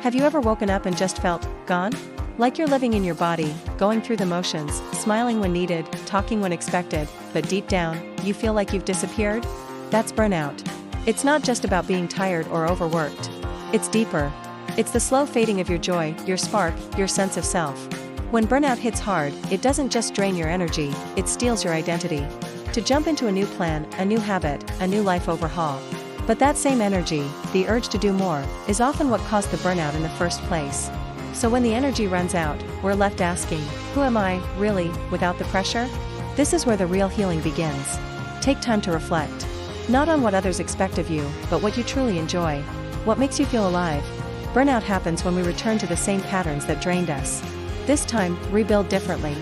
Have you ever woken up and just felt gone? Like you're living in your body, going through the motions, smiling when needed, talking when expected, but deep down, you feel like you've disappeared? That's burnout. It's not just about being tired or overworked. It's deeper. It's the slow fading of your joy, your spark, your sense of self. When burnout hits hard, it doesn't just drain your energy, it steals your identity. To jump into a new plan, a new habit, a new life overhaul. But that same energy, the urge to do more, is often what caused the burnout in the first place. So when the energy runs out, we're left asking, who am I, really, without the pressure? This is where the real healing begins. Take time to reflect. Not on what others expect of you, but what you truly enjoy. What makes you feel alive? Burnout happens when we return to the same patterns that drained us. This time, rebuild differently.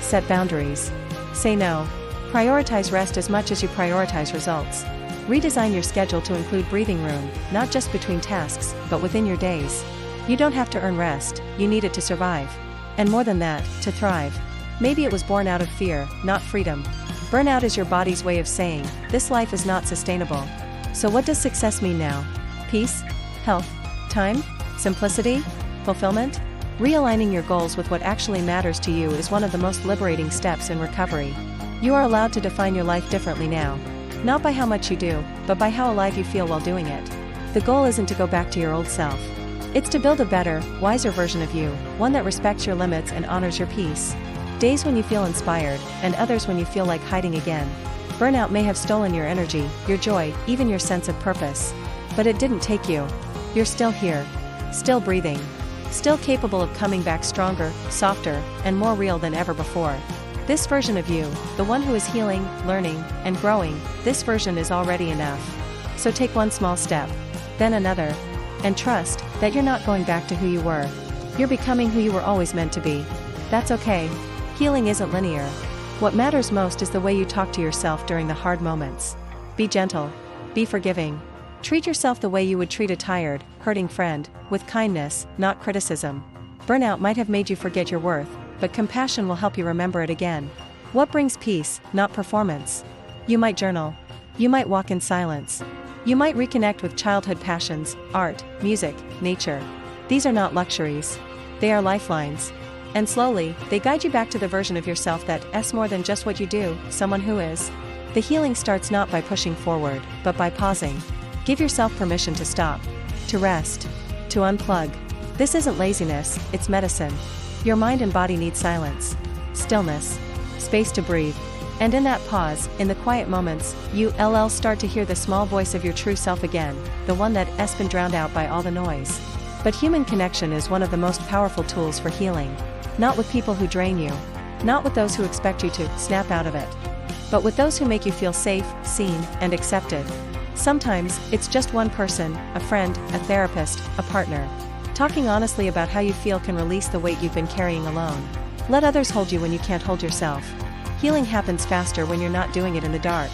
Set boundaries. Say no. Prioritize rest as much as you prioritize results. Redesign your schedule to include breathing room, not just between tasks, but within your days. You don't have to earn rest, you need it to survive. And more than that, to thrive. Maybe it was born out of fear, not freedom. Burnout is your body's way of saying, this life is not sustainable. So what does success mean now? Peace? Health? Time? Simplicity? Fulfillment? Realigning your goals with what actually matters to you is one of the most liberating steps in recovery. You are allowed to define your life differently now. Not by how much you do, but by how alive you feel while doing it. The goal isn't to go back to your old self. It's to build a better, wiser version of you, one that respects your limits and honors your peace. Days when you feel inspired, and others when you feel like hiding again. Burnout may have stolen your energy, your joy, even your sense of purpose. But it didn't take you. You're still here. Still breathing. Still capable of coming back stronger, softer, and more real than ever before. This version of you, the one who is healing, learning, and growing, this version is already enough. So take one small step, then another. And trust that you're not going back to who you were. You're becoming who you were always meant to be. That's okay. Healing isn't linear. What matters most is the way you talk to yourself during the hard moments. Be gentle. Be forgiving. Treat yourself the way you would treat a tired, hurting friend, with kindness, not criticism. Burnout might have made you forget your worth, but compassion will help you remember it again. What brings peace, not performance? You might journal. You might walk in silence. You might reconnect with childhood passions, art, music, nature. These are not luxuries. They are lifelines. And slowly, they guide you back to the version of yourself that's more than just what you do, someone who is. The healing starts not by pushing forward, but by pausing. Give yourself permission to stop, to rest, to unplug. This isn't laziness, it's medicine. Your mind and body need silence, stillness, space to breathe. And in that pause, in the quiet moments, you'll start to hear the small voice of your true self again, the one that's been drowned out by all the noise. But human connection is one of the most powerful tools for healing. Not with people who drain you. Not with those who expect you to snap out of it. But with those who make you feel safe, seen, and accepted. Sometimes, it's just one person, a friend, a therapist, a partner. Talking honestly about how you feel can release the weight you've been carrying alone. Let others hold you when you can't hold yourself. Healing happens faster when you're not doing it in the dark.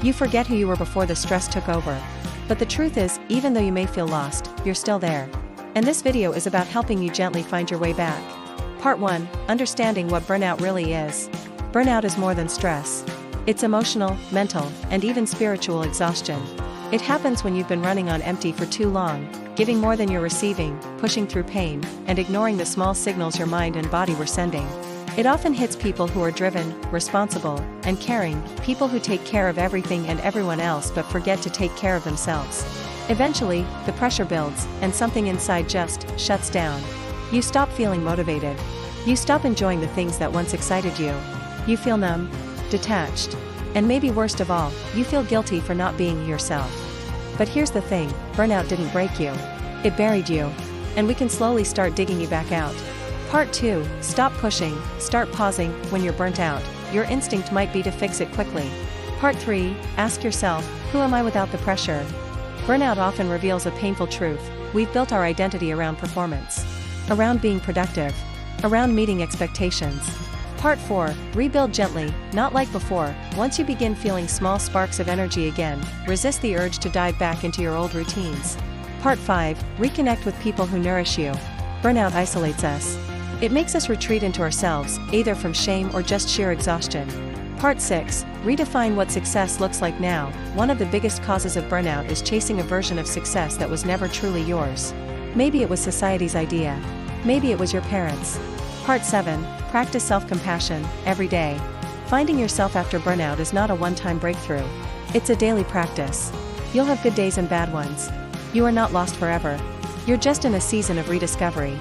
You forget who you were before the stress took over. But the truth is, even though you may feel lost, you're still there. And this video is about helping you gently find your way back. Part 1, Understanding what burnout really is. Burnout is more than stress. It's emotional, mental, and even spiritual exhaustion. It happens when you've been running on empty for too long, giving more than you're receiving, pushing through pain, and ignoring the small signals your mind and body were sending. It often hits people who are driven, responsible, and caring, people who take care of everything and everyone else but forget to take care of themselves. Eventually, the pressure builds, and something inside just shuts down. You stop feeling motivated. You stop enjoying the things that once excited you. You feel numb, detached, and maybe worst of all, you feel guilty for not being yourself. But here's the thing, burnout didn't break you. It buried you. And we can slowly start digging you back out. Part 2, Stop pushing, start pausing. When you're burnt out, your instinct might be to fix it quickly. Part 3, Ask yourself, who am I without the pressure? Burnout often reveals a painful truth. We've built our identity around performance. Around being productive. Around meeting expectations. Part 4, Rebuild gently, not like before. Once you begin feeling small sparks of energy again, resist the urge to dive back into your old routines. Part 5, Reconnect with people who nourish you. Burnout isolates us. It makes us retreat into ourselves, either from shame or just sheer exhaustion. Part 6, Redefine what success looks like now. One of the biggest causes of burnout is chasing a version of success that was never truly yours. Maybe it was society's idea. Maybe it was your parents'. Part 7. Practice self-compassion, every day. Finding yourself after burnout is not a one-time breakthrough. It's a daily practice. You'll have good days and bad ones. You are not lost forever. You're just in a season of rediscovery.